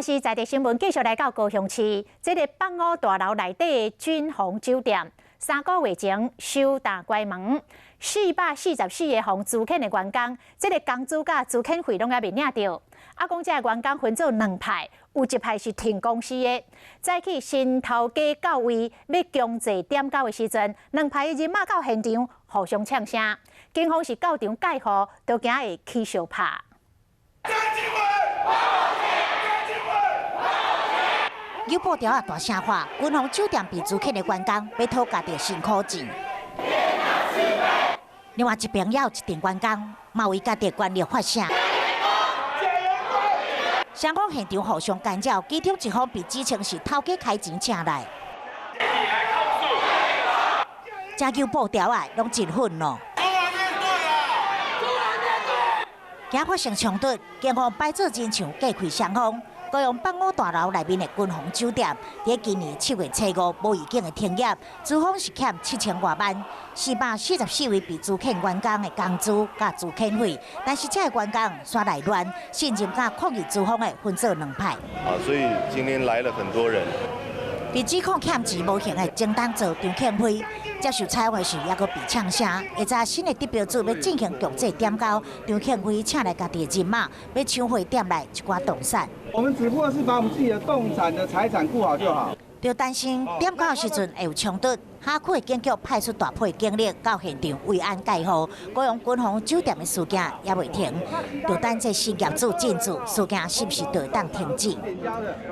是在地新闻继续来到高雄市，这个放屋大楼内底的君鸿酒店，3个月前收大关门，444个房租欠的员工，这个工资甲租欠费拢还未领到。讲这个员工分做2派，有一派是停公司的，早起新头家到位要强制点交的时阵，2派人马到现场互相呛声，警方是到场介护，都惊会起相拍。 有布条啊大声喊，君鸿酒店被租客的员工要讨家己辛苦钱。另外一边也有一名员工，嘛为家己权利发声。双方现场互相干扰，其中一方被指称是头家开钱请来。加求布条啊，拢真愤怒。惊发生冲突，警方摆做真相隔开双方。 高雄放屋大楼内面的君鸿酒店，在今年7月初5无预警的停业，租方是欠7000多万，444位被租欠员工的工资甲租欠费，但是这个员工耍来乱，信任甲抗议租方的分做2派。所以今天来了很多人。 被指控欠钱无形的正当做张欠辉，接受采访时也阁被呛声。下早新的地标组要进行强制点交，张欠辉请来家己的人马，要抢回店内一寡动产。我们只不过是把我们自己的动产的财产顾好就好。就担心点交的时阵会有冲突，哈区的警局派出大批警力到现场维安戒护，高雄君鸿酒店的事件也未停。就等这新业主进驻，事件是不是就会当停止？